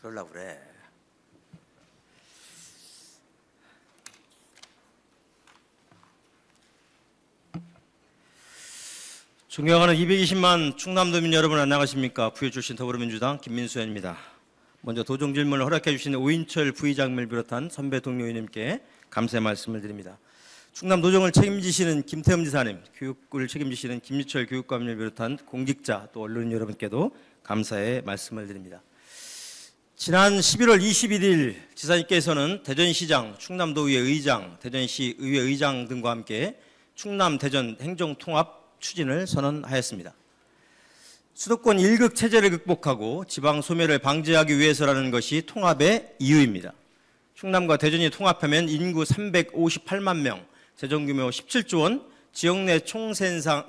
그러려고 그래. 존경하는 220만 충남도민 여러분 안녕하십니까. 부여 출신 더불어민주당 김민수 의원입니다. 먼저 도정 질문을 허락해 주신 오인철 부의장님을 비롯한 선배 동료 의원님께 감사의 말씀을 드립니다. 충남 도정을 책임지시는 김태흠 지사님, 교육을 책임지시는 김유철 교육감님을 비롯한 공직자 또 언론인 여러분께도 감사의 말씀을 드립니다. 지난 11월 21일 지사님께서는 대전시장, 충남도의회 의장, 대전시 의회 의장 등과 함께 충남 대전 행정통합 추진을 선언하였습니다. 수도권 1극 체제를 극복하고 지방 소멸을 방지하기 위해서라는 것이 통합의 이유입니다. 충남과 대전이 통합하면 인구 358만 명, 재정규모 17조 원, 지역 내 총생산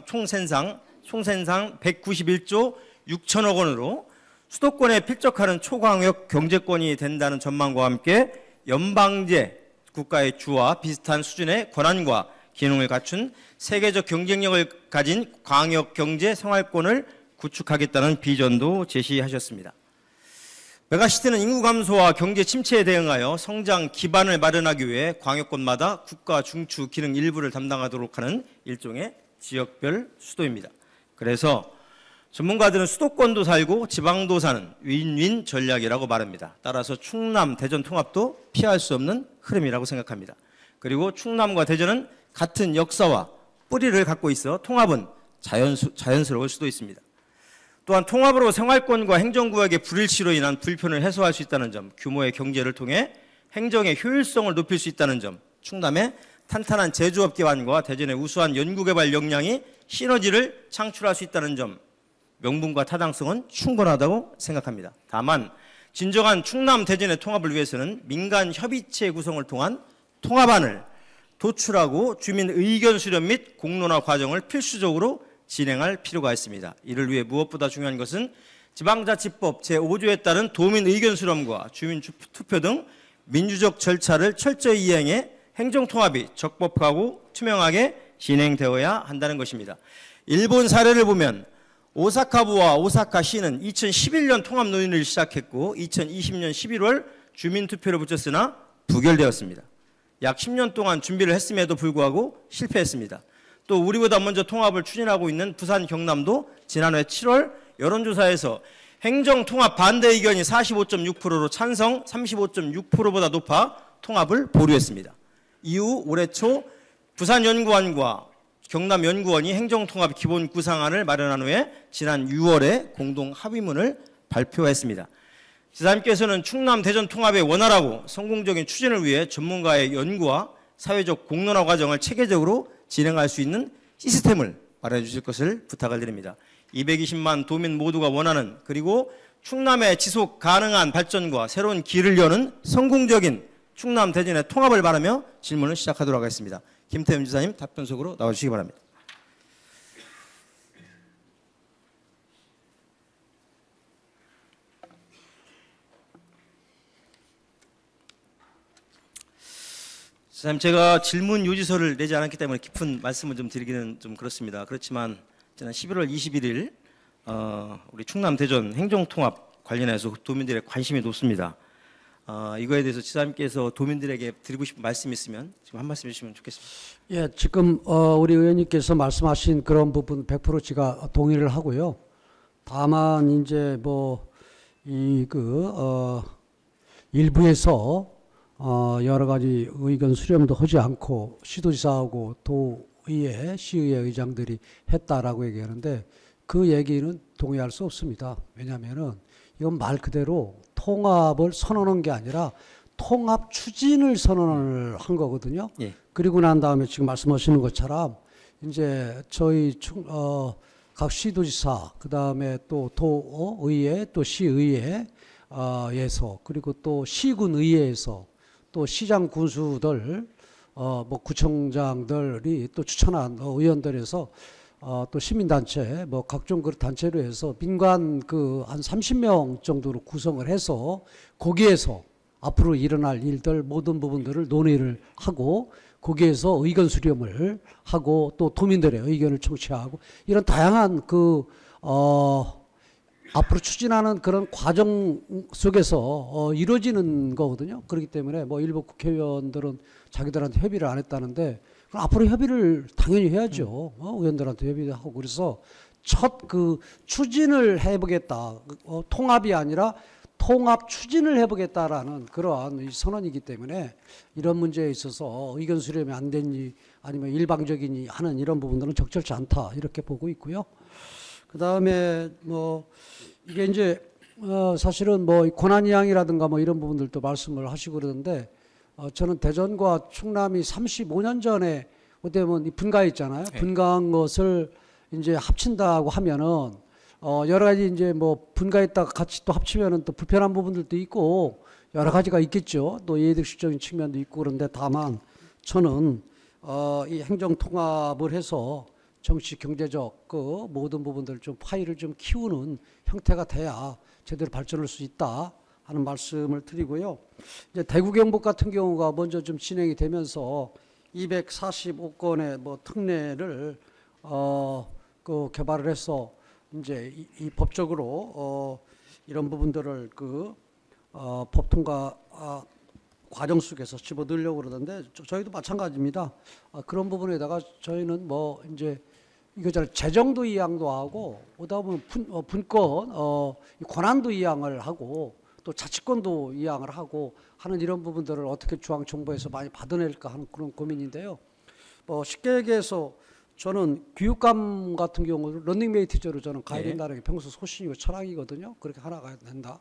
191조 6천억 원으로 수도권에 필적하는 초광역 경제권이 된다는 전망과 함께 연방제 국가의 주와 비슷한 수준의 권한과 기능을 갖춘 세계적 경쟁력을 가진 광역 경제 생활권을 구축하겠다는 비전도 제시하셨습니다. 메가시티는 인구 감소와 경제 침체에 대응하여 성장 기반을 마련하기 위해 광역권마다 국가 중추 기능 일부를 담당하도록 하는 일종의 지역별 수도입니다. 그래서 전문가들은 수도권도 살고 지방도 사는 윈윈 전략이라고 말합니다. 따라서 충남 대전 통합도 피할 수 없는 흐름이라고 생각합니다. 그리고 충남과 대전은 같은 역사와 뿌리를 갖고 있어 통합은 자연스러울 수도 있습니다. 또한 통합으로 생활권과 행정구역의 불일치로 인한 불편을 해소할 수 있다는 점, 규모의 경제를 통해 행정의 효율성을 높일 수 있다는 점, 충남의 탄탄한 제조업 기반과 대전의 우수한 연구개발 역량이 시너지를 창출할 수 있다는 점, 명분과 타당성은 충분하다고 생각합니다. 다만 진정한 충남 대전의 통합을 위해서는 민간 협의체 구성을 통한 통합안을 도출하고 주민 의견 수렴 및 공론화 과정을 필수적으로 진행할 필요가 있습니다. 이를 위해 무엇보다 중요한 것은 지방자치법 제5조에 따른 도민 의견 수렴과 주민 투표 등 민주적 절차를 철저히 이행해 행정통합이 적법하고 투명하게 진행되어야 한다는 것입니다. 일본 사례를 보면 오사카부와 오사카시는 2011년 통합 논의를 시작했고 2020년 11월 주민투표를 붙였으나 부결되었습니다. 약 10년 동안 준비를 했음에도 불구하고 실패했습니다. 또 우리보다 먼저 통합을 추진하고 있는 부산 경남도 지난해 7월 여론조사에서 행정통합 반대 의견이 45.6%로 찬성 35.6%보다 높아 통합을 보류했습니다. 이후 올해 초 부산연구원과 경남연구원이 행정통합 기본 구상안을 마련한 후에 지난 6월에 공동 합의문을 발표했습니다. 지사님께서는 충남 대전 통합의 원활하고 성공적인 추진을 위해 전문가의 연구와 사회적 공론화 과정을 체계적으로 진행할 수 있는 시스템을 마련해 주실 것을 부탁을 드립니다. 220만 도민 모두가 원하는 그리고 충남의 지속 가능한 발전과 새로운 길을 여는 성공적인 충남 대전의 통합을 바라며 질문을 시작하도록 하겠습니다. 김태흠 지사님 답변 속으로 나와주시기 바랍니다. 지사님, 제가 질문 요지서를 내지 않았기 때문에 깊은 말씀을 좀 드리기는 좀 그렇습니다. 그렇지만 지난 11월 21일 우리 충남 대전 행정통합 관련해서 도민들의 관심이 높습니다. 이거에 대해서 지사님께서 도민들에게 드리고 싶은 말씀이 있으면 지금 한 말씀 해주시면 좋겠습니다. 예, 지금 우리 의원님께서 말씀하신 그런 부분 100% 제가 동의를 하고요. 다만 이제 일부에서 여러 가지 의견 수렴도 하지 않고 시도지사하고 도의회, 시의회 의장들이 했다라고 얘기하는데 그 얘기는 동의할 수 없습니다. 왜냐하면은 이건 말 그대로 통합을 선언한 게 아니라 통합 추진을 선언을 한 거거든요. 예. 그리고 난 다음에 지금 말씀하시는 것처럼 이제 저희 각 시도지사, 그 다음에 또 도의회, 또 시의회에서 그리고 또 시군의회에서 또 시장 군수들, 구청장들이 또 추천한 의원들에서 또 시민단체, 각종 그 단체로 해서 민관 한 30명 정도로 구성을 해서 거기에서 앞으로 일어날 일들 모든 부분들을 논의를 하고 거기에서 의견 수렴을 하고 또 도민들의 의견을 청취하고 이런 다양한 앞으로 추진하는 그런 과정 속에서 이루어지는 거거든요. 그렇기 때문에 뭐 일부 국회의원들은 자기들한테 협의를 안 했다는데 그럼 앞으로 협의를 당연히 해야죠. 의원들한테 협의하고 그래서 첫 그 추진을 해보겠다. 통합이 아니라 통합 추진을 해보겠다라는 그러한 이 선언이기 때문에 이런 문제에 있어서 의견 수렴이 안 됐니 아니면 일방적이니 하는 이런 부분들은 적절치 않다 이렇게 보고 있고요. 그 다음에 뭐 이게 이제 사실은 뭐 권한이양이라든가 뭐 이런 부분들도 말씀을 하시고 그러는데 저는 대전과 충남이 35년 전에 어때면 분가했잖아요. 네. 분가한 것을 이제 합친다고 하면은 여러 가지 이제 뭐 분가했다가 같이 또 합치면은 또 불편한 부분들도 있고 여러 가지가 있겠죠. 또 이해득실적인 측면도 있고 그런데 다만 저는 이 행정 통합을 해서 정치 경제적 그 모든 부분들 좀 파일을 좀 키우는 형태가 돼야 제대로 발전할 수 있다 하는 말씀을 드리고요. 이제 대구 경북 같은 경우가 먼저 좀 진행이 되면서 245건의 뭐 특례를 그 개발을 해서 이제 이 법적으로 이런 부분들을 그 법 통과 과정 속에서 집어넣으려고 그러던데 저희도 마찬가지입니다. 그런 부분에다가 저희는 뭐 이제 이거잖아요. 재정도 이양도 하고 오다 보면 분권 권한도 이양을 하고 또 자치권도 이양을 하고 하는 이런 부분들을 어떻게 중앙정부에서 많이 받아낼까 하는 그런 고민인데요. 쉽게 얘기해서 저는 교육감 같은 경우는 런닝메이트제로 저는 가야 된다는 게 평소 소신이고 철학이거든요. 그렇게 하나가 된다.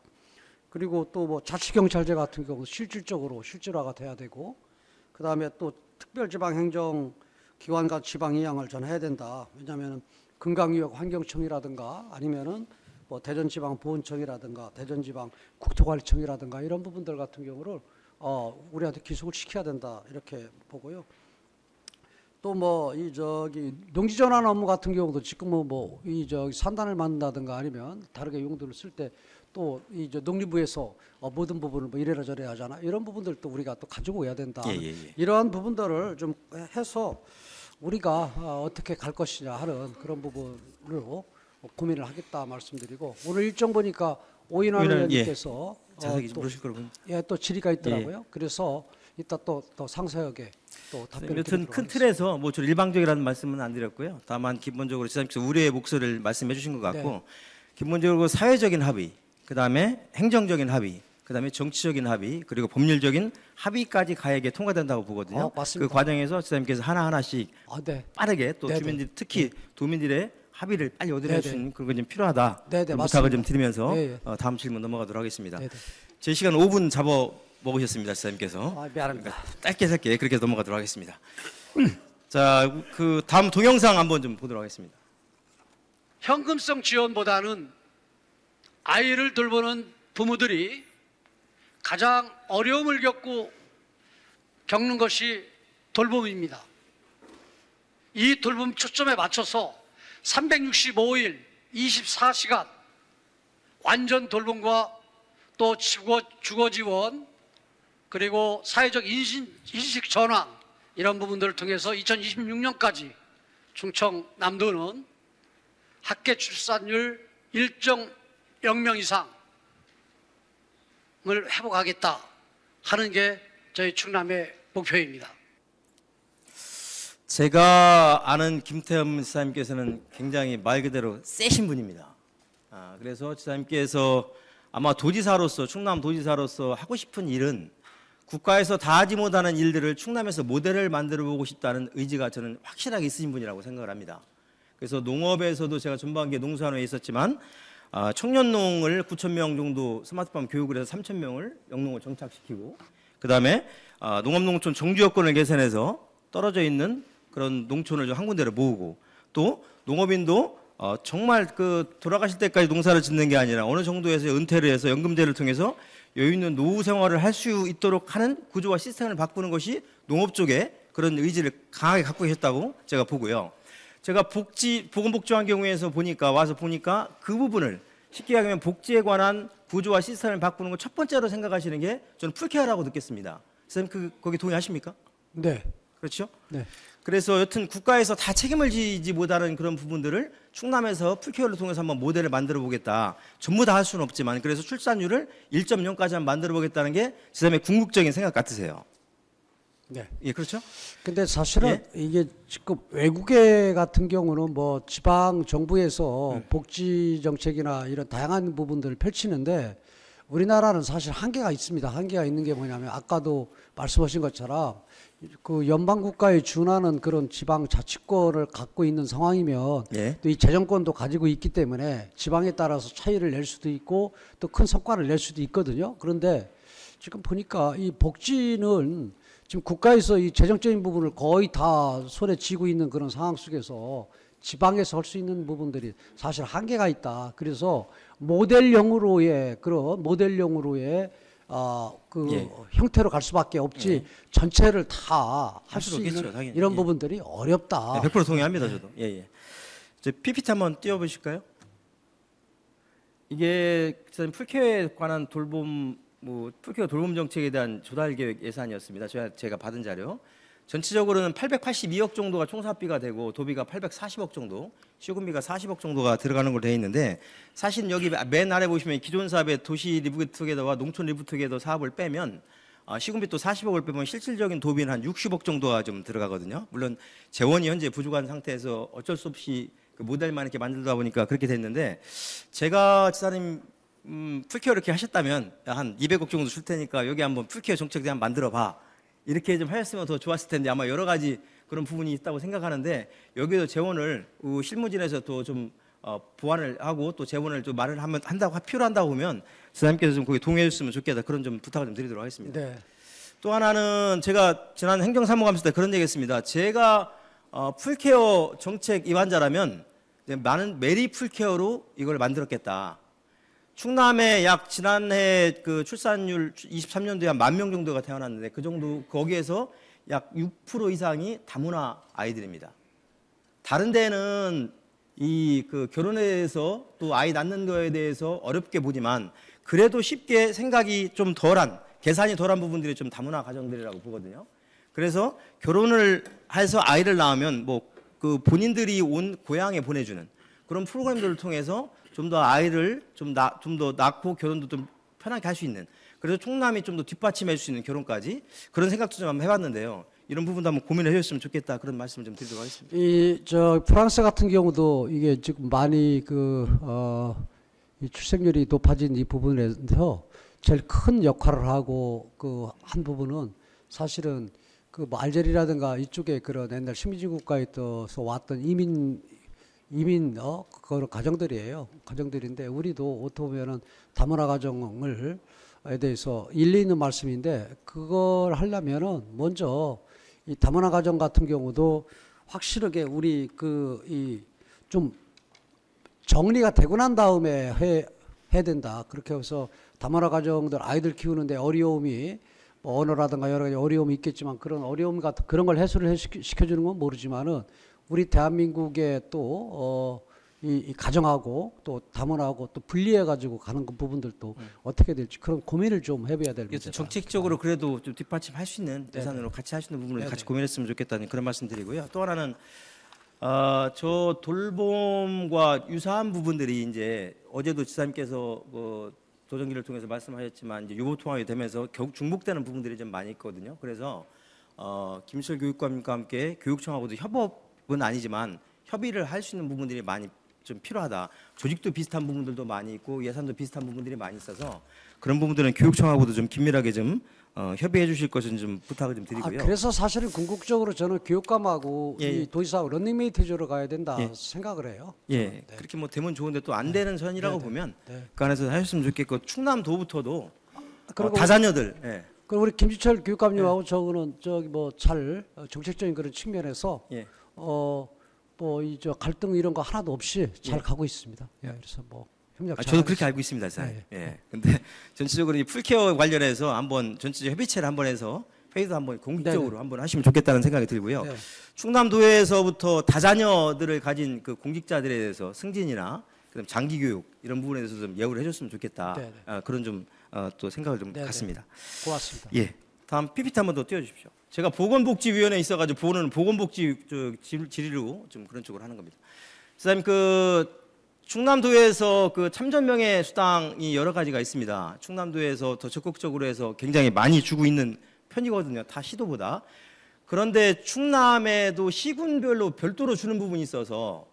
그리고 또 뭐 자치경찰제 같은 경우 실질적으로 실질화가 돼야 되고 그 다음에 또 특별지방행정기관과 지방이양을 저는 해야 된다. 왜냐하면 금강유역 환경청이라든가 아니면은 뭐 대전지방보훈청이라든가 대전지방국토관리청이라든가 이런 부분들 같은 경우를 우리한테 기속을 시켜야 된다 이렇게 보고요. 또 뭐 이 저기 농지전환 업무 같은 경우도 지금 뭐 이 저기 산단을 만든다든가 아니면 다르게 용도를 쓸 때 또 이 저 농림부에서 모든 부분을 뭐 이래라 저래라 하잖아. 이런 부분들도 우리가 또 가지고 와야 된다. 이러한 부분들을 좀 해서 우리가 어떻게 갈 것이냐 하는 그런 부분으로 고민을 하겠다 말씀드리고 오늘 일정 보니까 오인환 의원님께서 자세히 물으실 거로 보입니다. 또 질의가 있더라고요. 그래서 이따 또 상세하게 또 답변을 여튼 드리도록 큰 틀에서 뭐 저 일방적이라는 말씀은 안 드렸고요. 다만 기본적으로 지사님께서 우려의 목소리를 말씀해 주신 것 같고 기본적으로 사회적인 합의, 그다음에 행정적인 합의, 그다음에 정치적인 합의, 그리고 법률적인 합의까지 가야 이게 통과된다고 보거든요. 맞습니다. 그 과정에서 지사님께서 하나하나씩 빠르게 또 네네. 주민들 특히 도민들의 합의를 빨리 얻어낼 수 있는 그런 건 좀 필요하다. 네네, 그런 부탁을 맞습니다. 좀 드리면서 예, 예. 다음 질문 넘어가도록 하겠습니다. 네네. 제 시간 5분 잡아 먹으셨습니다, 지사님께서. 미안합니다. 짧게 그렇게 넘어가도록 하겠습니다. 자, 그 다음 동영상 한번 좀 보도록 하겠습니다. 현금성 지원보다는 아이를 돌보는 부모들이 가장 어려움을 겪는 것이 돌봄입니다. 이 돌봄 초점에 맞춰서 365일 24시간 완전 돌봄과 또 주거 지원 그리고 사회적 인식 전환 이런 부분들을 통해서 2026년까지 충청 남도는 학계 출산율 1.0명 이상을 회복하겠다 하는 게 저희 충남의 목표입니다. 제가 아는 김태흠 지사님께서는 굉장히 말 그대로 세신 분입니다. 그래서 지사님께서 아마 도지사로서 충남 도지사로서 하고 싶은 일은 국가에서 다 하지 못하는 일들을 충남에서 모델을 만들어 보고 싶다는 의지가 저는 확실하게 있으신 분이라고 생각을 합니다. 그래서 농업에서도 제가 전반기에 농수산호에 있었지만 청년농을 9,000명 정도 스마트팜 교육을 해서 3,000명을 영농을 정착시키고 그다음에 농업농촌 정주여건을 개선해서 떨어져 있는 그런 농촌을 좀 한 군데로 모으고 또 농업인도 정말 그 돌아가실 때까지 농사를 짓는 게 아니라 어느 정도에서 은퇴를 해서 연금제를 통해서 여유 있는 노후 생활을 할 수 있도록 하는 구조와 시스템을 바꾸는 것이 농업 쪽에 그런 의지를 강하게 갖고 계셨다고 제가 보고요. 제가 보건복지환경위에서 와서 보니까 그 부분을 쉽게 얘기하면 복지에 관한 구조와 시스템을 바꾸는 거 첫 번째로 생각하시는 게 저는 풀케어라고 느꼈습니다. 선생님 거기 동의하십니까? 네. 그렇죠? 네. 그래서 여튼 국가에서 다 책임을 지지 못하는 그런 부분들을 충남에서 풀케어를 통해서 한번 모델을 만들어 보겠다. 전부 다 할 수는 없지만 그래서 출산율을 1.0까지 한번 만들어 보겠다는 게 지사님의 궁극적인 생각 같으세요. 네. 예, 그렇죠? 근데 사실은 예? 이게 지금 외국에 같은 경우는 뭐 지방 정부에서 복지 정책이나 이런 다양한 부분들을 펼치는데 우리나라는 사실 한계가 있습니다. 한계가 있는 게 뭐냐면 아까도 말씀하신 것처럼 그 연방 국가에 준하는 그런 지방 자치권을 갖고 있는 상황이면 예. 또 이 재정권도 가지고 있기 때문에 지방에 따라서 차이를 낼 수도 있고 또 큰 성과를 낼 수도 있거든요. 그런데 지금 보니까 이 복지는 지금 국가에서 이 재정적인 부분을 거의 다 손에 쥐고 있는 그런 상황 속에서 지방에서 할 수 있는 부분들이 사실 한계가 있다. 그래서 모델형으로의 그런 모델형으로의 그 예. 형태로 갈 수밖에 없지 전체를 다 할 수 수는 있는 없겠죠, 당연히. 이런 예. 부분들이 어렵다. 네, 100% 동의합니다, 저도. 예, 예. 저 PPT 한번 띄워보실까요? 이게 지금 풀케어에 관한 돌봄, 뭐 풀케어 돌봄 정책에 대한 조달 계획 예산이었습니다. 제가 받은 자료. 전체적으로는 882억 정도가 총사업비가 되고 도비가 840억 정도, 시군비가 40억 정도가 들어가는 걸로 되어 있는데 사실 여기 맨 아래 보시면 기존 사업의 도시 리프트게더와 농촌 리프트게더 사업을 빼면 시군비 또 40억을 빼면 실질적인 도비는 한 60억 정도가 좀 들어가거든요. 물론 재원이 현재 부족한 상태에서 어쩔 수 없이 그 모델만 이렇게 만들다 보니까 그렇게 됐는데 제가 지사님 풀케어 이렇게 하셨다면 한 200억 정도 줄 테니까 여기 한번 풀케어 정책에 한번 만들어 봐. 이렇게 좀 하셨으면 더 좋았을 텐데 아마 여러 가지 그런 부분이 있다고 생각하는데 여기도 재원을 실무진에서 또 좀 보완을 하고 또 재원을 좀 말을 한다고 필요한다고 보면 지사님께서 좀 거기 동의해 주셨으면 좋겠다 그런 좀 부탁을 좀 드리도록 하겠습니다. 네. 또 하나는 제가 지난 행정사무감사 때 그런 얘기했습니다. 제가 풀케어 정책 입안자라면 이제 많은 메리 풀케어로 이걸 만들었겠다. 충남에 약 지난해 그 출산율 23년도에 한 10,000명 정도가 태어났는데 그 정도 거기에서 약 6% 이상이 다문화 아이들입니다. 다른 데는 이 그 결혼해서 또 아이 낳는 거에 대해서 어렵게 보지만 그래도 쉽게 생각이 좀 덜한 계산이 덜한 부분들이 좀 다문화 가정들이라고 보거든요. 그래서 결혼을 해서 아이를 낳으면 뭐 그 본인들이 온 고향에 보내주는 그런 프로그램들을 통해서 좀 더 아이를 좀 더 낳고 결혼도 좀 편하게 할 수 있는 그래서 충남이 좀 더 뒷받침해 줄 수 있는 결혼까지 그런 생각도 좀 한번 해봤는데요. 이런 부분도 한번 고민해 주셨으면 좋겠다 그런 말씀을 좀 드리도록 하겠습니다. 이 프랑스 같은 경우도 이게 지금 많이 이 출생률이 높아진 이 부분에서 제일 큰 역할을 하고 그 한 부분은 사실은 그 뭐 알제리라든가 이쪽에 그런 옛날 식민지 국가에서 왔던 이민 그런 가정들이에요. 가정들인데 우리도 어떻게 보면은 다문화 가정을 에 대해서 일리 있는 말씀인데 그걸 하려면은 먼저 이 다문화 가정 같은 경우도 확실하게 우리 좀 정리가 되고 난 다음에 해야 된다. 그렇게 해서 다문화 가정들 아이들 키우는데 어려움이 뭐 언어라든가 여러 가지 어려움이 있겠지만 그런 어려움 같은 그런 걸 해소를 시켜주는 건 모르지만은 우리 대한민국의 또 이 가정하고 또 다문화하고 또 분리해 가지고 가는 그 부분들도 어떻게 될지 그런 고민을 좀 해봐야 될 문제다. 정책적으로 그래도 좀 뒷받침할 수 있는 예산으로 같이 할 수 있는 부분을 네네. 같이 고민했으면 좋겠다는 그런 말씀드리고요. 또 하나는 저 돌봄과 유사한 부분들이 이제 어제도 지사님께서 뭐 도정기를 통해서 말씀하셨지만 이제 유보 통합이 되면서 결국 중복되는 부분들이 좀 많이 있거든요. 그래서 김시철 교육감과 함께 교육청하고도 협업은 아니지만 협의를 할 수 있는 부분들이 많이 좀 필요하다. 조직도 비슷한 부분들도 많이 있고 예산도 비슷한 부분들이 많이 있어서 그런 부분들은 교육청하고도 좀 긴밀하게 좀 협의해 주실 것은 좀 부탁을 좀 드리고요. 그래서 사실은 궁극적으로 저는 교육감하고 예, 예. 이 도지사하고 런닝메이트제로 가야 된다 예. 생각을 해요. 예, 저는. 네. 그렇게 뭐 되면 좋은데 또 안 되는 선이라고 네, 보면 네. 그 안에서 하셨으면 좋겠고 충남도부터도 그리고 다자녀들 예, 그리고 우리 김지철 교육감님하고 저거는 저기 뭐 잘 정책적인 그런 측면에서 예. 뭐 이 저 갈등 이런 거 하나도 없이 잘 예. 가고 있습니다. 예, 그래서 뭐 협력 잘 저도 하고 그렇게 알고 있습니다, 잘. 네, 예. 근데 전체적으로 이 풀케어 관련해서 한번 전체적 협의체를 한번 해서 회의도 한번 공식적으로 한번 하시면 좋겠다는 생각이 들고요. 네. 충남도에서부터 다자녀들을 가진 그 공직자들에 대해서 승진이나 그다음 장기 교육 이런 부분에 대해서 좀 예우를 해줬으면 좋겠다. 네, 그런 좀 또 생각을 좀 네, 네. 갖습니다. 고맙습니다. 예. 다음 PPT 한번 더 띄워주십시오. 제가 보건복지위원회에 있어가지고 보건복지 질의로 좀 그런 쪽으로 하는 겁니다. 그다음에 그 충남도에서 그 참전명예 수당이 여러 가지가 있습니다. 충남도에서 더 적극적으로 해서 굉장히 많이 주고 있는 편이거든요. 타 시도보다. 그런데 충남에도 시군별로 별도로 주는 부분이 있어서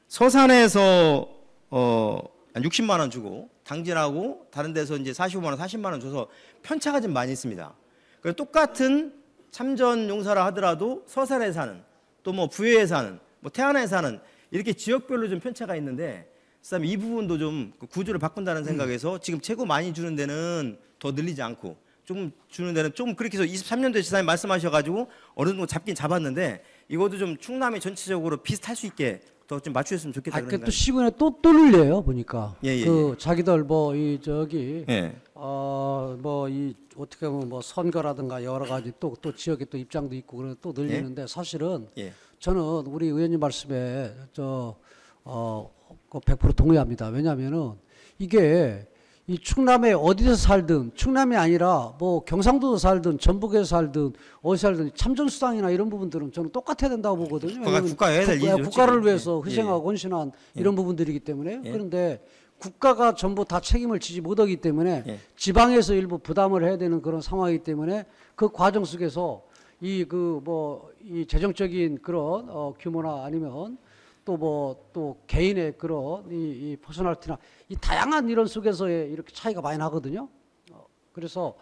서산에서 한 60만 원 주고 당진하고 다른 데서 이제 45만 원, 40만 원 줘서 편차가 좀 많이 있습니다. 그래서 똑같은 참전 용사라 하더라도 서산에 사는 또 뭐 부여에 사는 뭐 태안에 사는 이렇게 지역별로 좀 편차가 있는데 그다음에 이 부분도 좀 구조를 바꾼다는 생각에서 지금 최고 많이 주는 데는 더 늘리지 않고 좀 주는 데는 좀 그렇게 해서 23년도에 지사님 말씀하셔가지고 어느 정도 잡긴 잡았는데 이것도 좀 충남이 전체적으로 비슷할 수 있게 더 좀 맞추셨으면 좋겠다. 그런 또 시군에 또 늘려요 보니까. 예. 자기들 뭐 이 저기 예. 뭐 이 어떻게 보면 뭐 선거라든가 여러 가지 또 지역에 또 입장도 있고 그래 또 늘리는데 사실은 예. 저는 우리 의원님 말씀에 100% 동의합니다. 왜냐하면은 이게 이 충남에 어디서 살든 충남이 아니라 뭐 경상도에서 살든 전북에서 살든 어디 살든 참전수당이나 이런 부분들은 저는 똑같아야 된다고 보거든요. 국가가 해야 될 일이죠. 국가를 지금. 위해서 예. 희생하고 헌신한 이런 부분들이기 때문에 예. 그런데 국가가 전부 다 책임을 지지 못하기 때문에 예. 지방에서 일부 부담을 해야 되는 그런 상황이기 때문에 그 과정 속에서 이 재정적인 그런 규모나 아니면 또 개인의 그런 이 퍼스널티나 이 다양한 이런 속에서의 이렇게 차이가 많이 나거든요. 그래서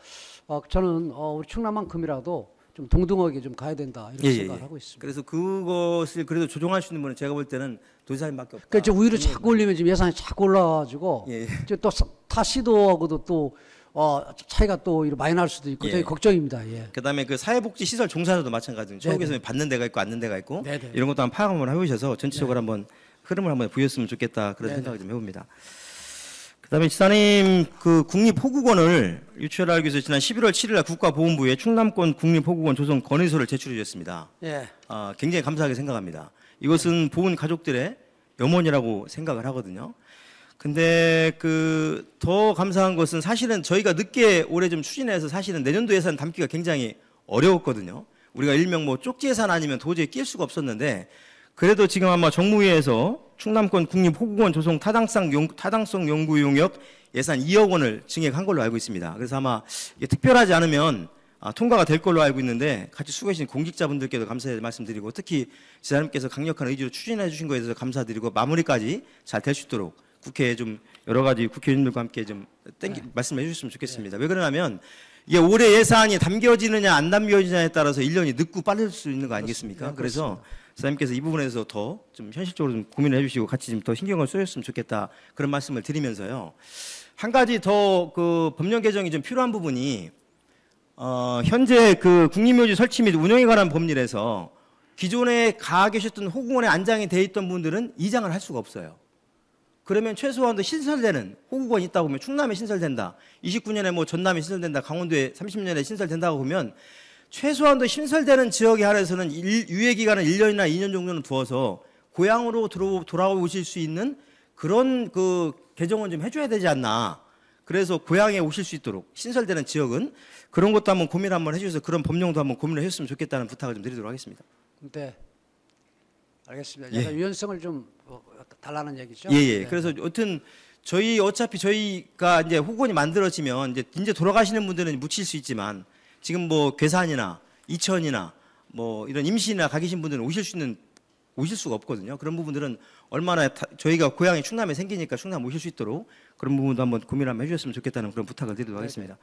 저는 우리 충남만큼이라도 좀 동등하게 좀 가야 된다 이렇게 생각을 하고 있습니다. 그래서 그것을 그래도 조정할 수 있는 분은 제가 볼 때는 도지사님밖에 없다. 그러니까 우위로 자꾸 올리면 지금 예산이 자꾸 올라가지고 예. 또 타 시도하고도 또 차이가 또 많이 날 수도 있고 예. 되게 걱정입니다. 예. 그다음에 그 사회복지 시설 종사자도 마찬가지입니다. 네네. 최고에서 받는 데가 있고 않는 데가 있고 네네. 이런 것도 한번 파악 한번 해보셔서 전체적으로 한번 흐름을 한번 보였으면 좋겠다 그런 네네. 생각을 좀 해봅니다. 그다음에 지사님 그 국립호국원을 유치하기 위해서 지난 11월 7일 날 국가보훈부에 충남권 국립호국원 조성 건의서를 제출해 주셨습니다. 예. 굉장히 감사하게 생각합니다. 이것은 보훈 가족들의 염원이라고 생각을 하거든요. 근데 그 더 감사한 것은 사실은 저희가 늦게 올해 좀 추진해서 사실은 내년도 예산 담기가 굉장히 어려웠거든요. 우리가 일명 뭐 쪽지 예산 아니면 도저히 낄 수가 없었는데 그래도 지금 아마 정무위에서 충남권 국립호국원 조성 타당성 연구 용역 예산 2억 원을 증액한 걸로 알고 있습니다. 그래서 아마 이게 특별하지 않으면 통과가 될 걸로 알고 있는데 같이 수고하신 공직자분들께도 감사의 말씀드리고 특히 지사님께서 강력한 의지로 추진해 주신 거에 대해서 감사드리고 마무리까지 잘 될 수 있도록 국회에 좀 여러 가지 국회의원들과 함께 좀 말씀해 주셨으면 좋겠습니다. 왜 그러냐면 이게 올해 예산이 담겨지느냐 안 담겨지느냐에 따라서 1년이 늦고 빠를 수 있는 거 아니겠습니까? 그래서 지사님께서 이 부분에서 더 좀 현실적으로 좀 고민을 해주시고 같이 좀 더 신경을 써줬으면 좋겠다 그런 말씀을 드리면서요. 한 가지 더 그 법령 개정이 좀 필요한 부분이 현재 그 국립묘지 설치 및 운영에 관한 법률에서 기존에 가 계셨던 호국원에 안장이 돼 있던 분들은 이장을 할 수가 없어요. 그러면 최소한도 신설되는 호국원이 있다고 보면 충남에 신설된다. 29년에 뭐 전남에 신설된다. 강원도에 30년에 신설된다고 보면 최소한도 신설되는 지역에 한해서는 유예 기간을 1년이나 2년 정도는 두어서 고향으로 돌아오실 수 있는 그런 그 개정은 좀 해줘야 되지 않나. 그래서 고향에 오실 수 있도록 신설되는 지역은 그런 것도 한번 고민 한번 해주셔서 그런 법령도 한번 고민을 해줬으면 좋겠다는 부탁을 좀 드리도록 하겠습니다. 네. 알겠습니다. 예. 제가 유연성을 좀 달라는 얘기죠. 예. 네. 그래서 여튼 어차피 저희가 이제 호국원이 만들어지면 이제 돌아가시는 분들은 묻힐 수 있지만 지금 뭐 괴산이나 이천이나 뭐 이런 임시나 가 계신 분들은 오실 수가 없거든요. 그런 부분들은 얼마나 저희가 고향이 충남에 생기니까 충남 오실 수 있도록 그런 부분도 한번 고민을 한번 해주셨으면 좋겠다는 그런 부탁을 드리도록 하겠습니다.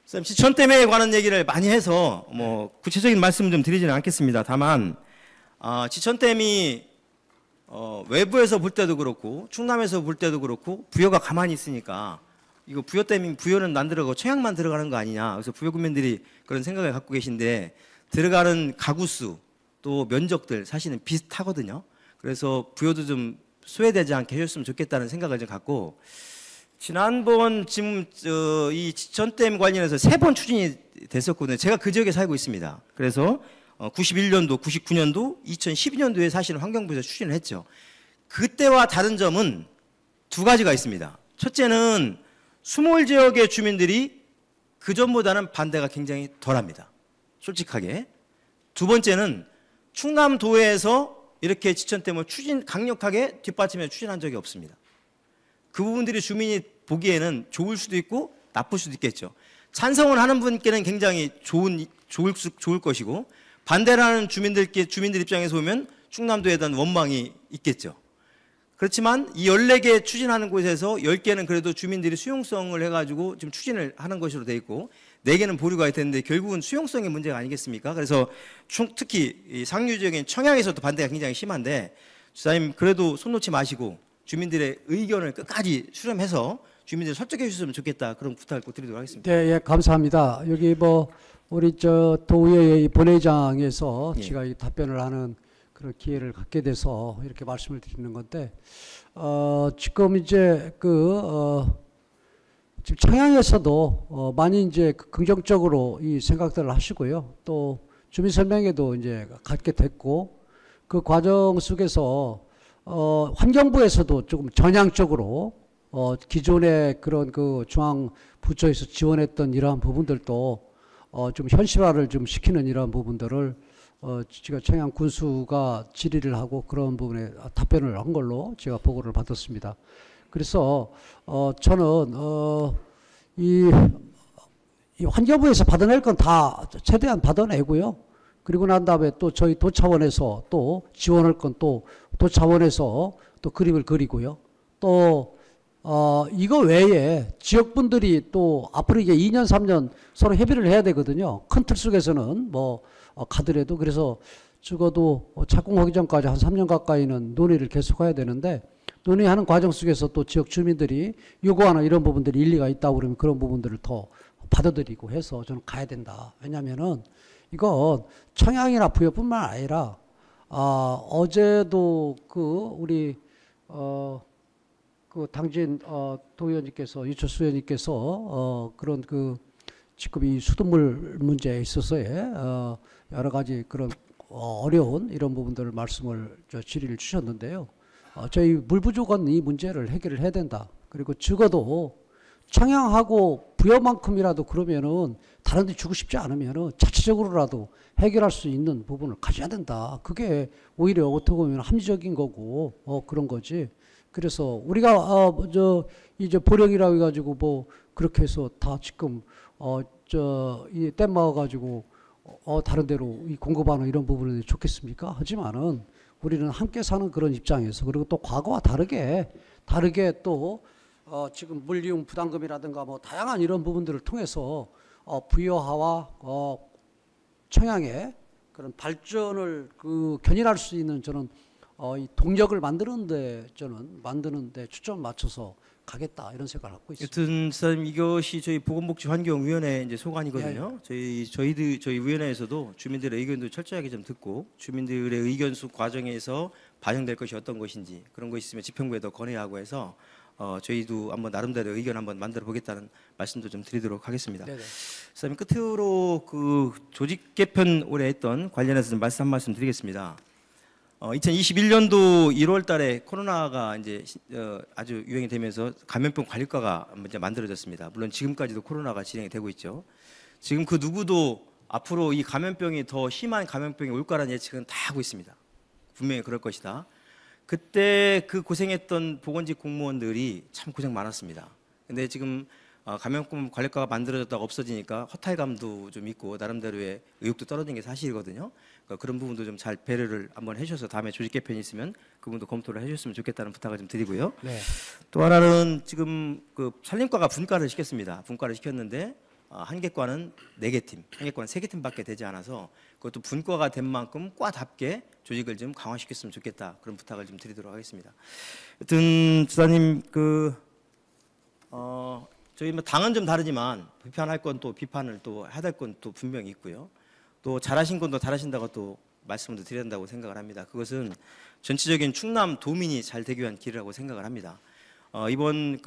선생님, 지천댐에 관한 얘기를 많이 해서 뭐 구체적인 말씀은 좀 드리지는 않겠습니다. 다만 지천댐이 외부에서 볼 때도 그렇고 충남에서 볼 때도 그렇고 부여가 가만히 있으니까 이거 부여는 안 들어가고 청약만 들어가는 거 아니냐. 그래서 부여 국민들이 그런 생각을 갖고 계신데 들어가는 가구 수 또 면적들 사실은 비슷하거든요. 그래서 부여도 좀 소외되지 않게 해줬으면 좋겠다는 생각을 좀 갖고 지난번 지금 이 지천댐 관련해서 3번 추진이 됐었거든요. 제가 그 지역에 살고 있습니다. 그래서 91년도, 99년도, 2012년도에 사실은 환경부에서 추진을 했죠. 그때와 다른 점은 2가지가 있습니다. 첫째는 수몰 지역의 주민들이 그전보다는 반대가 굉장히 덜합니다. 솔직하게. 두 번째는 충남도에서 이렇게 지천댐을 강력하게 뒷받침해 추진한 적이 없습니다. 그 부분들이 주민이 보기에는 좋을 수도 있고 나쁠 수도 있겠죠. 찬성을 하는 분께는 굉장히 좋을 것이고, 반대를 하는 주민들 입장에서 보면 충남도에 대한 원망이 있겠죠. 그렇지만 이 14개 추진하는 곳에서 10개는 그래도 주민들이 수용성을 해가지고 지금 추진을 하는 것으로 돼 있고, 4개는 보류가 됐는데 결국은 수용성의 문제가 아니겠습니까? 그래서 특히 이 상류 지역인 청양에서도 반대가 굉장히 심한데, 주사님 그래도 손 놓지 마시고 주민들의 의견을 끝까지 수렴해서 주민들 설득해 주셨으면 좋겠다, 그런 부탁을 꼭 드리도록 하겠습니다. 네, 예, 감사합니다. 여기 뭐 우리 저 도의회 본회의장에서 예. 제가 이 답변을 하는 그런 기회를 갖게 돼서 이렇게 말씀을 드리는 건데, 지금 이제 지금 청양에서도 많이 이제 긍정적으로 이 생각들을 하시고요. 또 주민 설명회도 이제 갖게 됐고, 그 과정 속에서 환경부에서도 조금 전향적으로 기존의 그런 그 중앙 부처에서 지원했던 이러한 부분들도 좀 현실화를 좀 시키는 이러한 부분들을 제가 청양 군수가 질의를 하고 그런 부분에 답변을 한 걸로 제가 보고를 받았습니다. 그래서 저는 이 환경부에서 받아낼 건 다 최대한 받아내고요. 그리고 난 다음에 또 저희 도 차원에서 또 지원할 건 또 도 차원에서 또 그림을 그리고요. 또 이거 외에 지역분들이 또 앞으로 이제 2년, 3년 서로 협의를 해야 되거든요. 큰 틀 속에서는 뭐 가더라도. 그래서 적어도 착공하기 전까지 한 3년 가까이는 논의를 계속해야 되는데, 논의하는 과정 속에서 또 지역 주민들이 요구하는 이런 부분들이 일리가 있다고 그러면 그런 부분들을 더 받아들이고 해서 저는 가야 된다. 왜냐면은 이건 청양이나 부여뿐만 아니라 어제도 우리 당진 도의원님께서, 유철수 의원님께서 그런 지금 이 수돗물 문제에 있어서의 여러 가지 그런 어려운 이런 부분들을 말씀을 질의를 주셨는데요. 저희 물 부족한 이 문제를 해결을 해야 된다. 그리고 적어도 청양하고 부여만큼이라도 그러면은 다른 데 주고 싶지 않으면은 자체적으로라도 해결할 수 있는 부분을 가져야 된다. 그게 오히려 어떻게 보면 합리적인 거고 그런 거지. 그래서 우리가 이제 보령이라고 해가지고 뭐 그렇게 해서 다 지금 이 댐 막아가지고 다른 데로 이 공급하는 이런 부분이 좋겠습니까? 하지만은 우리는 함께 사는 그런 입장에서, 그리고 또 과거와 다르게 또 지금 물이용 부담금이라든가 뭐 다양한 이런 부분들을 통해서 부여하와 청양의 그런 발전을 견인할 수 있는 저는 이 동력을 만드는데 초점 맞춰서 가겠다, 이런 생각을 갖고 있습니다. 여튼 사장님, 이것이 저희 보건복지환경위원회 이제 소관이거든요. 저희 위원회에서도 주민들의 의견도 철저하게 좀 듣고, 주민들의 의견 수 과정에서 반영될 것이 어떤 것인지 그런 거 있으면 집행부에 더 건의하고 해서 저희도 한번 나름대로 의견 한번 만들어 보겠다는 말씀도 좀 드리도록 하겠습니다. 네네. 사장님, 끝으로 조직 개편 올해 했던 관련해서 좀 한 말씀 드리겠습니다. 2021년도 1월 달에 코로나가 이제 아주 유행이 되면서 감염병 관리과가 이제 만들어졌습니다. 물론 지금까지도 코로나가 진행이 되고 있죠. 지금 그 누구도 앞으로 이 감염병이 더 심한 감염병이 올 거라는 예측은 다 하고 있습니다. 분명히 그럴 것이다. 그때 그 고생했던 보건직 공무원들이 참 고생 많았습니다. 근데 지금 감염병 관리과가 만들어졌다가 없어지니까 허탈감도 좀 있고 나름대로의 의욕도 떨어진 게 사실이거든요. 그러니까 그런 부분도 좀 잘 배려를 한번 해주셔서 다음에 조직 개편이 있으면 그분도 검토를 해주셨으면 좋겠다는 부탁을 좀 드리고요. 네. 또 하나는 지금 산림과가 분과를 시켰습니다. 분과를 시켰는데 한 개 과는 4개 팀, 한 개 과는 3개 팀밖에 되지 않아서 그것도 분과가 된 만큼 과답게 조직을 좀 강화시켰으면 좋겠다, 그런 부탁을 좀 드리도록 하겠습니다. 여튼 지사님 저희 뭐 당은 좀 다르지만 비판할 건 또 비판을 또 해야 될 건 또 분명히 있고요. 또 잘하신 건 또 잘하신다고 또 말씀을 드려야 된다고 생각을 합니다. 그것은 전체적인 충남 도민이 잘 되기 위한 길이라고 생각을 합니다. 이번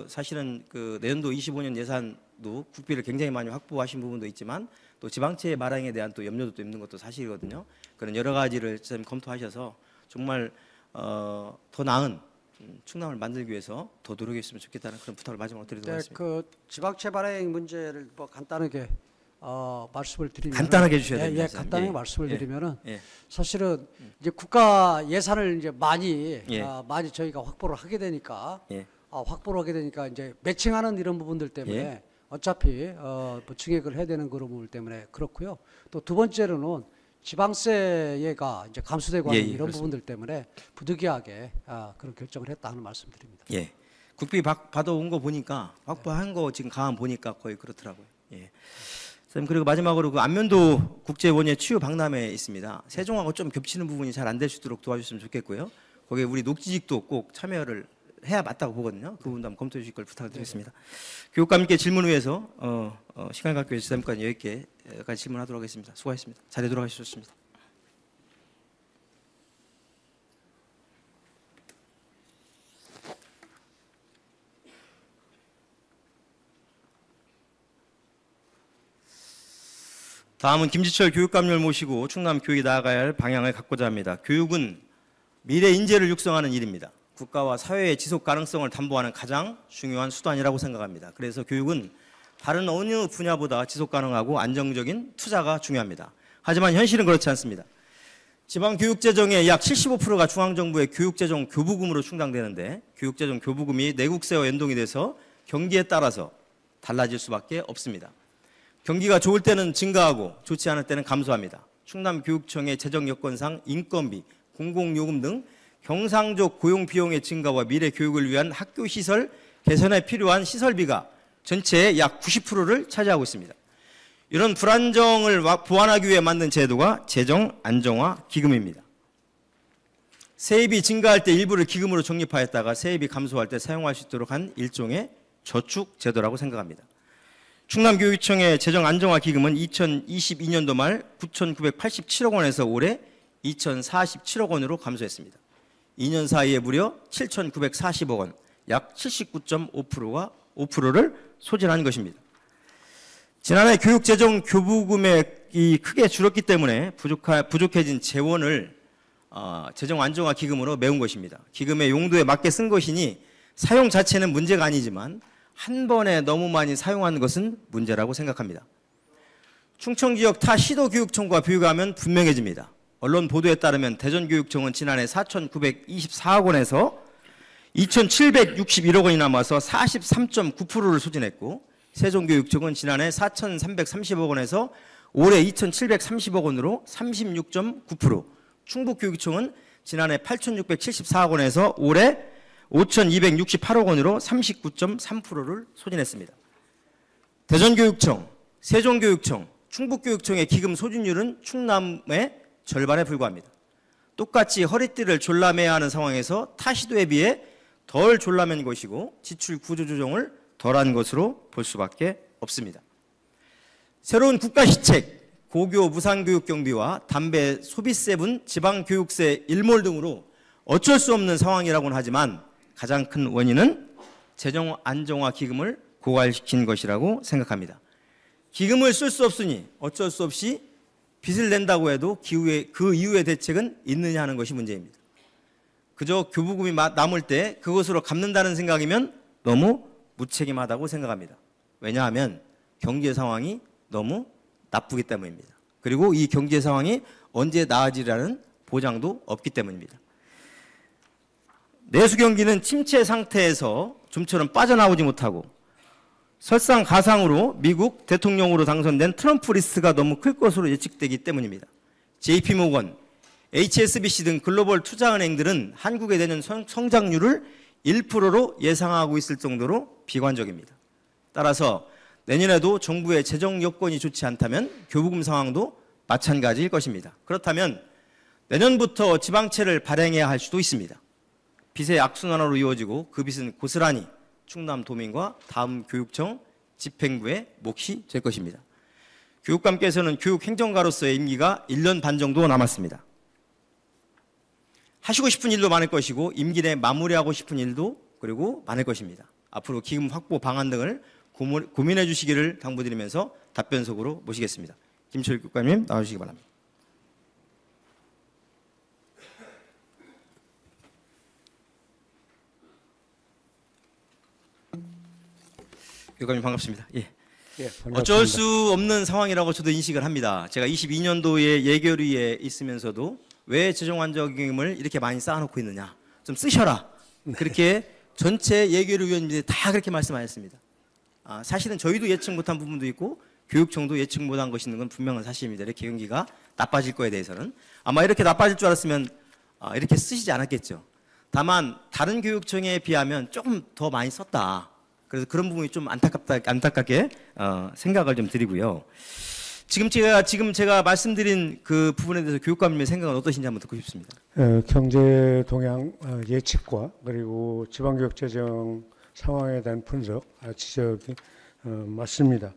사실은 내년도 25년 예산도 국비를 굉장히 많이 확보하신 부분도 있지만 또 지방채 마량에 대한 또 염려도 또 있는 것도 사실이거든요. 그런 여러 가지를 좀 검토하셔서 정말 더 나은 충남을 만들기 위해서 더 노력했으면 좋겠다는 그런 부탁을 마지막으로 드리도록 하겠습니다. 지방채 발행 문제를 뭐 간단하게 말씀을 드리면 간단하게 해주셔야 됩니다. 예, 간단하게 예. 말씀을 예. 드리면은 예. 사실은 이제 국가 예산을 이제 많이 예. 많이 저희가 확보를 하게 되니까 예. 확보를 하게 되니까 이제 매칭하는 이런 부분들 때문에 예. 어차피 뭐 증액을 해야 되는 그런 부분 때문에 그렇고요. 또 두 번째로는 지방세가 이제 감소되고 예, 하는 예, 이런 그렇습니다. 부분들 때문에 부득이하게 그런 결정을 했다 하는 말씀드립니다. 예. 국비 받아온 거 보니까 확보한 거 지금 가만 보니까 거의 그렇더라고요. 예. 선생님 그리고 마지막으로 그 안면도 국제원예 치유 박람회 있습니다. 세종하고 좀 겹치는 부분이 잘 안 될 수 있도록 도와주시면 좋겠고요. 거기에 우리 녹지직도 꼭 참여를 해야 맞다고 보거든요. 그 부분도 한번 검토해 주실 걸 부탁드리겠습니다. 교육감님께 질문 위해서 시간을 갖기 위해서 지금까지 10개까지 질문하도록 하겠습니다. 수고하셨습니다. 자리에 돌아가셨습니다. 다음은 김지철 교육감님을 모시고 충남 교육이 나아가야 할 방향을 갖고자 합니다. 교육은 미래 인재를 육성하는 일입니다. 국가와 사회의 지속 가능성을 담보하는 가장 중요한 수단이라고 생각합니다. 그래서 교육은 다른 어느 분야보다 지속 가능하고 안정적인 투자가 중요합니다. 하지만 현실은 그렇지 않습니다. 지방교육재정의 약 75%가 중앙정부의 교육재정 교부금으로 충당되는데 교육재정 교부금이 내국세와 연동이 돼서 경기에 따라서 달라질 수밖에 없습니다. 경기가 좋을 때는 증가하고 좋지 않을 때는 감소합니다. 충남교육청의 재정 여건상 인건비, 공공요금 등 경상적 고용 비용의 증가와 미래 교육을 위한 학교 시설 개선에 필요한 시설비가 전체의 약 90%를 차지하고 있습니다. 이런 불안정을 보완하기 위해 만든 제도가 재정 안정화 기금입니다. 세입이 증가할 때 일부를 기금으로 적립하였다가 세입이 감소할 때 사용할 수 있도록 한 일종의 저축 제도라고 생각합니다. 충남교육청의 재정 안정화 기금은 2022년도 말 9,987억 원에서 올해 2,047억 원으로 감소했습니다. 2년 사이에 무려 7,940억 원, 약 79.5%가 5%를 소진한 것입니다. 지난해 교육재정 교부금액이 크게 줄었기 때문에 부족해진 재원을 재정 안정화 기금으로 메운 것입니다. 기금의 용도에 맞게 쓴 것이니 사용 자체는 문제가 아니지만 한 번에 너무 많이 사용하는 것은 문제라고 생각합니다. 충청지역 타 시도교육청과 비교하면 분명해집니다. 언론 보도에 따르면 대전교육청은 지난해 4,924억 원에서 2,761억 원이 남아서 43.9%를 소진했고 세종교육청은 지난해 4,330억 원에서 올해 2,730억 원으로 36.9%, 충북교육청은 지난해 8,674억 원에서 올해 5,268억 원으로 39.3%를 소진했습니다. 대전교육청, 세종교육청, 충북교육청의 기금 소진율은 충남의 절반에 불과합니다. 똑같이 허리띠를 졸라매야 하는 상황에서 타시도에 비해 덜 졸라맨 것이고 지출 구조조정을 덜한 것으로 볼 수밖에 없습니다. 새로운 국가시책, 고교 무상교육 경비와 담배 소비세분 지방교육세 일몰 등으로 어쩔 수 없는 상황이라고는 하지만 가장 큰 원인은 재정 안정화 기금을 고갈시킨 것이라고 생각합니다. 기금을 쓸 수 없으니 어쩔 수 없이 빚을 낸다고 해도 그 이후의 대책은 있느냐 하는 것이 문제입니다. 그저 교부금이 남을 때 그것으로 갚는다는 생각이면 너무 무책임하다고 생각합니다. 왜냐하면 경제 상황이 너무 나쁘기 때문입니다. 그리고 이 경제 상황이 언제 나아지라는 보장도 없기 때문입니다. 내수 경기는 침체 상태에서 좀처럼 빠져나오지 못하고 설상가상으로 미국 대통령으로 당선된 트럼프 리스크가 너무 클 것으로 예측되기 때문입니다. JP모건, HSBC 등 글로벌 투자은행들은 한국의 내년 성장률을 1%로 예상하고 있을 정도로 비관적입니다. 따라서 내년에도 정부의 재정 여건이 좋지 않다면 교부금 상황도 마찬가지일 것입니다. 그렇다면 내년부터 지방채를 발행해야 할 수도 있습니다. 빚의 악순환으로 이어지고 그 빚은 고스란히 충남 도민과 다음 교육청 집행부의 몫이 될 것입니다. 교육감께서는 교육행정가로서의 임기가 1년 반 정도 남았습니다. 하시고 싶은 일도 많을 것이고 임기 내에 마무리하고 싶은 일도 그리고 많을 것입니다. 앞으로 기금 확보 방안 등을 고민해 주시기를 당부드리면서 답변석으로 모시겠습니다. 김철 교육감님 나와주시기 바랍니다. 교육감님 반갑습니다. 예. 예, 반갑습니다. 어쩔 수 없는 상황이라고 저도 인식을 합니다. 제가 22년도에 예결위에 있으면서도 왜 재정안정임을 이렇게 많이 쌓아놓고 있느냐. 좀 쓰셔라. 그렇게 전체 예결위 위원님들이 다 그렇게 말씀하셨습니다. 사실은 저희도 예측 못한 부분도 있고 교육청도 예측 못한 것이 있는 건 분명한 사실입니다. 이렇게 경기가 나빠질 거에 대해서는. 아마 이렇게 나빠질 줄 알았으면 이렇게 쓰시지 않았겠죠. 다만 다른 교육청에 비하면 조금 더 많이 썼다. 그래서 그런 부분이 좀 안타깝게 생각을 좀 드리고요. 지금 제가 말씀드린 그 부분에 대해서 교육감님의 생각은 어떠신지 한번 듣고 싶습니다. 경제 동향 예측과 그리고 지방교육재정 상황에 대한 분석, 지적이 맞습니다.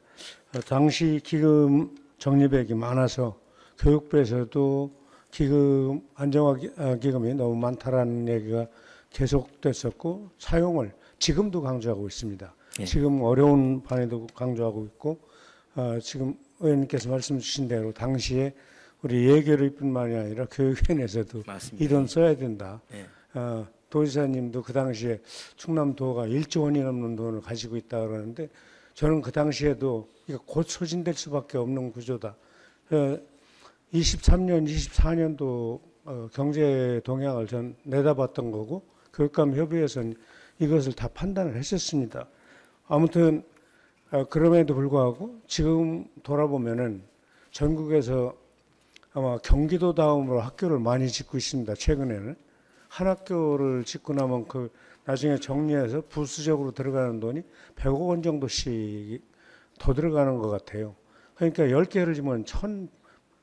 당시 기금 적립액이 많아서 교육부에서도 기금 안정화 기금이 너무 많다라는 얘기가 계속됐었고 사용을 지금도 강조하고 있습니다. 예. 지금 어려운 반에도 강조하고 있고 지금 의원님께서 말씀 주신 대로 당시에 우리 예결위뿐만이 아니라 교육위원회에서도 맞습니다. 이 돈 써야 된다. 예. 도지사님도 그 당시에 충남도가 1조 원이 넘는 돈을 가지고 있다 그러는데 저는 그 당시에도 이거 곧 소진될 수밖에 없는 구조다. 23년, 24년도 경제 동향을 전 내다봤던 거고 교육감 협의회에서는 이것을 다 판단을 했었습니다. 아무튼 그럼에도 불구하고 지금 돌아보면은 전국에서 아마 경기도 다음으로 학교를 많이 짓고 있습니다. 최근에는 한 학교를 짓고 나면 그 나중에 정리해서 부수적으로 들어가는 돈이 100억 원 정도씩 더 들어가는 것 같아요. 그러니까 10개를 지면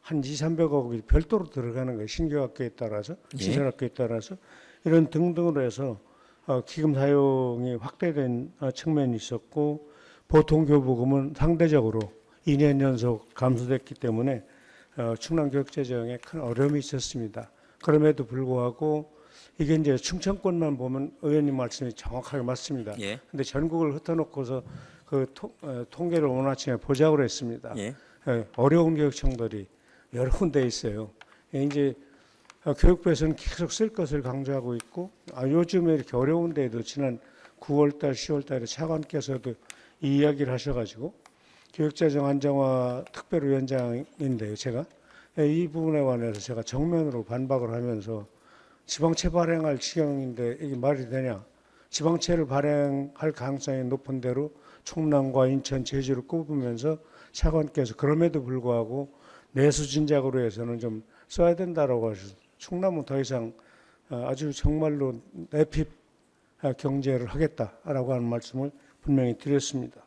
한 200~300억이 별도로 들어가는 거예요. 신규 학교에 따라서, 시설 학교에 따라서 이런 등등으로 해서 기금 사용이 확대된 측면이 있었고 보통 교부금은 상대적으로 2년 연속 감소됐기 때문에 충남교육재정에 큰 어려움이 있었습니다. 그럼에도 불구하고 이게 이제 충청권만 보면 의원님 말씀이 정확하게 맞습니다. 그런데 예. 전국을 흩어놓고서 그 통계를 오늘 아침에 보자고 했습니다. 예. 어려운 교육청들이 여러 군데 있어요. 이제 교육부에서는 계속 쓸 것을 강조하고 있고 요즘에 이렇게 어려운 데에도 지난 9월달, 10월달에 차관께서도 이 이야기를 하셔가지고 교육재정 안정화 특별위원장인데요. 제가 이 부분에 관해서 제가 정면으로 반박을 하면서 지방채 발행할 지경인데 이게 말이 되냐. 지방채를 발행할 가능성이 높은 대로 충남과 인천, 제주를 꼽으면서 차관께서 그럼에도 불구하고 내수진작으로 해서는 좀 써야 된다라고 하셔서 충남은 더 이상 아주 정말로 내핍 경제를 하겠다라고 하는 말씀을 분명히 드렸습니다.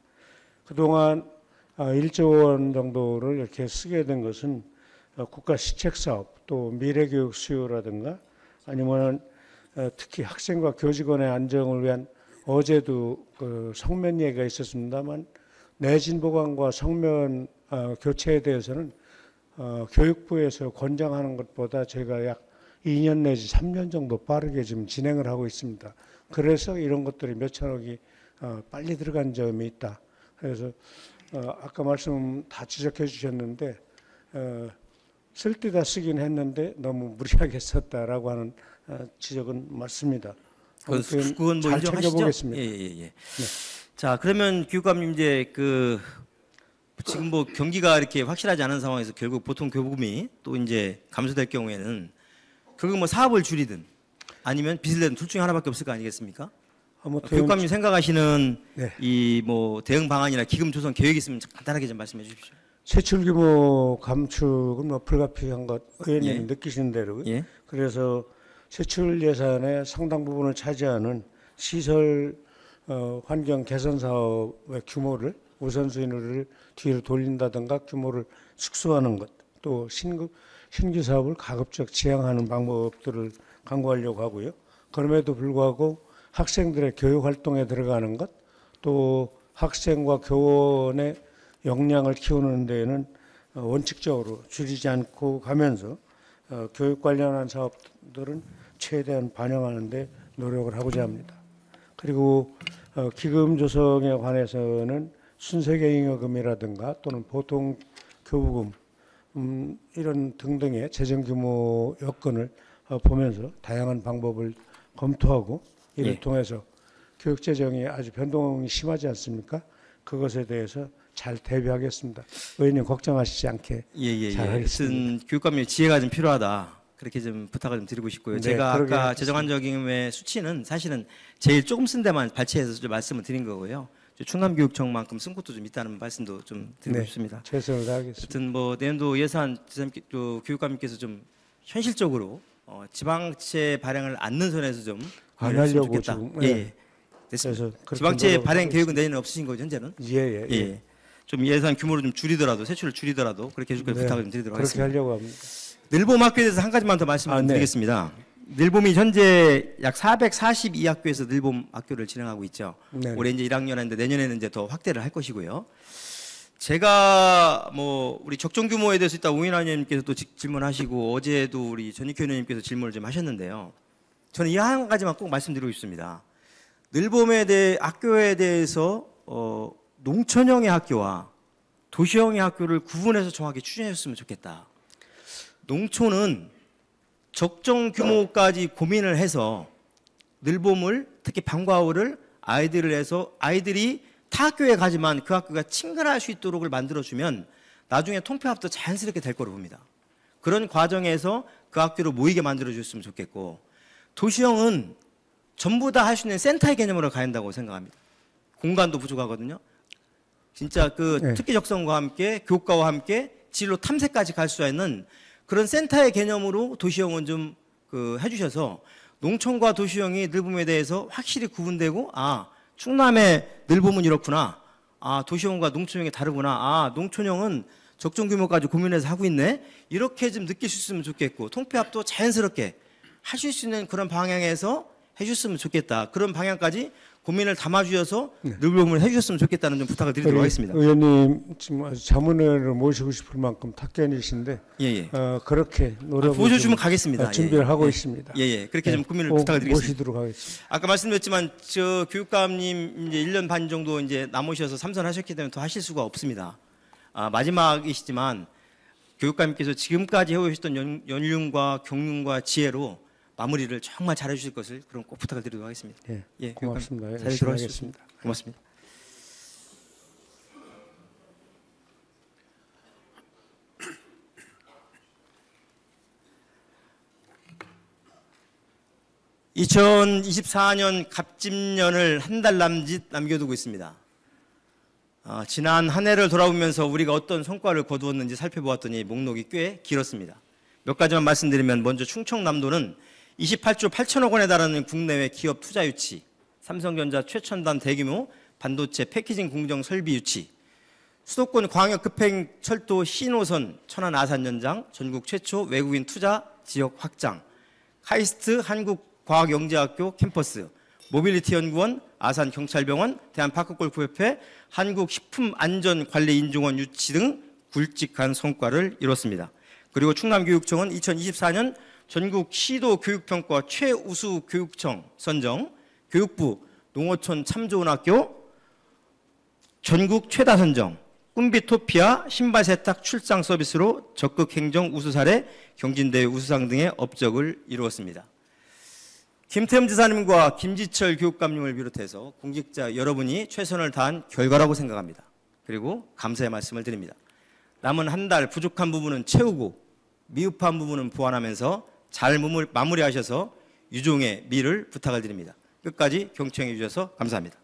그동안 1조 원 정도를 이렇게 쓰게 된 것은 국가 시책사업 또 미래교육 수요라든가 아니면 특히 학생과 교직원의 안정을 위한 어제도 그 성면 얘기가 있었습니다만 내진 보강과 성면 교체에 대해서는 교육부에서 권장하는 것보다 저희가 약 2년 내지 3년 정도 빠르게 지금 진행을 하고 있습니다. 그래서 이런 것들이 몇천억이 빨리 들어간 점이 있다. 그래서 아까 말씀 다 지적해 주셨는데 쓸 때다 쓰긴 했는데 너무 무리하게 썼다라고 하는 지적은 맞습니다. 그건 뭐 잘 인정하시죠? 챙겨보겠습니다. 예. 네. 자, 그러면 교육감님 이제 지금 뭐 경기가 이렇게 확실하지 않은 상황에서 결국 보통 교부금이 또 이제 감소될 경우에는 결국 뭐 사업을 줄이든 아니면 빚을 내든 둘 중에 하나밖에 없을 거 아니겠습니까? 교육감님 생각하시는 네. 이 뭐 대응 방안이나 기금 조성 계획이 있으면 간단하게 좀 말씀해 주십시오. 세출 규모 감축은 뭐 불가피한 것 의원님이 예. 느끼시는 대로 예. 그래서 세출 예산의 상당 부분을 차지하는 시설 환경 개선 사업의 규모를 우선순위를 뒤로 돌린다든가 규모를 축소하는 것 또 신규 사업을 가급적 지양하는 방법들을 강구하려고 하고요. 그럼에도 불구하고 학생들의 교육 활동에 들어가는 것 또 학생과 교원의 역량을 키우는 데에는 원칙적으로 줄이지 않고 가면서 교육 관련한 사업들은 최대한 반영하는 데 노력을 하고자 합니다. 그리고 기금 조성에 관해서는 순세경잉여금이라든가 또는 보통 교부금 이런 등등의 재정 규모 여건을 보면서 다양한 방법을 검토하고 이를 통해서 교육재정이 아주 변동이 심하지 않습니까? 그것에 대해서 잘 대비하겠습니다. 의원님 걱정하시지 않게 예예예. 잘하겠습니다. 하여튼 교육감님 지혜가 좀 필요하다. 그렇게 좀 부탁을 좀 드리고 싶고요. 네, 제가 그러게 아까 하겠습니다. 재정안정임의 수치는 사실은 제일 조금 쓴 데만 발췌해서 좀 말씀을 드린 거고요. 충남교육청만큼 쓴 것도 좀 있다는 말씀도 좀 드리고 네, 싶습니다. 최선을 다하겠습니다. 하여튼 뭐 내년도 예산 또 교육감님께서 좀 현실적으로 지방채 발행을 않는 선에서 좀 안 고민을 했으면 하려고 좋겠다. 지금, 예, 예. 예. 됐습니다. 그래서 그렇게 지방채 노력을 발행 하고 계획은 내년에 없으신 거죠 현재는? 예예. 예. 예. 좀 예산 규모를 좀 줄이더라도 세출을 줄이더라도 그렇게 해줄 걸 부탁을 좀 드리도록 그렇게 하겠습니다. 하려고 합니다. 늘봄 학교에 대해서 한 가지만 더 말씀을 아, 네. 드리겠습니다. 늘봄이 현재 약 442학교에서 늘봄 학교를 진행하고 있죠. 네. 올해 이제 1학년인데 내년에는 이제 더 확대를 할 것이고요. 제가 뭐 우리 적정 규모에 대해서 이따 오인환 의원님께서 또 질문하시고 어제도 우리 전익현 의원님께서 질문을 좀 하셨는데요. 저는 이 한 가지만 꼭 말씀드리고 싶습니다. 늘봄에 대해 학교에 대해서 농촌형의 학교와 도시형의 학교를 구분해서 정확히 추진해 줬으면 좋겠다. 농촌은 적정 규모까지 고민을 해서 늘봄을 특히 방과후를 아이들을 해서 아이들이 타 학교에 가지만 그 학교가 친근할 수 있도록을 만들어주면 나중에 통폐합도 자연스럽게 될 거로 봅니다. 그런 과정에서 그 학교를 모이게 만들어줬으면 좋겠고 도시형은 전부 다 할 수 있는 센터의 개념으로 가야 한다고 생각합니다. 공간도 부족하거든요. 진짜 그 네. 특기 적성과 함께 교과와 함께 진로 탐색까지 갈 수 있는 그런 센터의 개념으로 도시형은 좀 해주셔서 농촌과 도시형이 늘봄에 대해서 확실히 구분되고 충남의 늘봄은 이렇구나. 도시형과 농촌형이 다르구나. 농촌형은 적정 규모까지 고민해서 하고 있네. 이렇게 좀 느낄 수 있으면 좋겠고 통폐합도 자연스럽게 하실 수 있는 그런 방향에서 해주셨으면 좋겠다. 그런 방향까지 고민을 담아주셔서 늘봄을 해주셨으면 좋겠다는 좀 부탁을 드리도록 우리 하겠습니다. 의원님 지금 아주 자문회를 모시고 싶을 만큼 탁견이신데 예예. 그렇게 노력을 보여주면 좀, 가겠습니다. 준비를 예, 하고 예. 있습니다. 예예. 그렇게 좀 고민을 꼭 부탁을 드리겠습니다. 모시도록 하겠습니다. 아까 말씀드렸지만 저 교육감님 이제 1년 반 정도 이제 남으셔서 삼선하셨기 때문에 더 하실 수가 없습니다. 마지막이시지만 교육감님께서 지금까지 해오셨던 연륜과 경륜과 지혜로 마무리를 정말 잘해 주실 것을 그럼 꼭 부탁을 드리도록 하겠습니다. 예, 고맙습니다. 잘 열심히 들어가겠습니다. 하겠습니다. 고맙습니다. (2024년) 갑진년을 한 달 남짓 남겨두고 있습니다. 지난 한 해를 돌아보면서 우리가 어떤 성과를 거두었는지 살펴보았더니 목록이 꽤 길었습니다. 몇 가지만 말씀드리면 먼저 충청남도는 28조 8천억 원에 달하는 국내외 기업 투자 유치, 삼성전자 최첨단 대규모 반도체 패키징 공정 설비 유치, 수도권 광역 급행 철도 신호선 천안 아산 연장, 전국 최초 외국인 투자 지역 확장, 카이스트 한국과학영재학교 캠퍼스, 모빌리티 연구원, 아산 경찰병원, 대한파크골프협회, 한국식품안전관리인증원 유치 등 굵직한 성과를 이뤘습니다. 그리고 충남교육청은 2024년 전국 시도 교육평가 최우수 교육청 선정, 교육부 농어촌 참좋은 학교 전국 최다 선정, 꿈비토피아 신발 세탁 출장 서비스로 적극 행정 우수 사례, 경진대회 우수상 등의 업적을 이루었습니다. 김태흠 지사님과 김지철 교육감님을 비롯해서 공직자 여러분이 최선을 다한 결과라고 생각합니다. 그리고 감사의 말씀을 드립니다. 남은 한 달 부족한 부분은 채우고 미흡한 부분은 보완하면서 잘 마무리하셔서 유종의 미를 부탁을 드립니다. 끝까지 경청해 주셔서 감사합니다.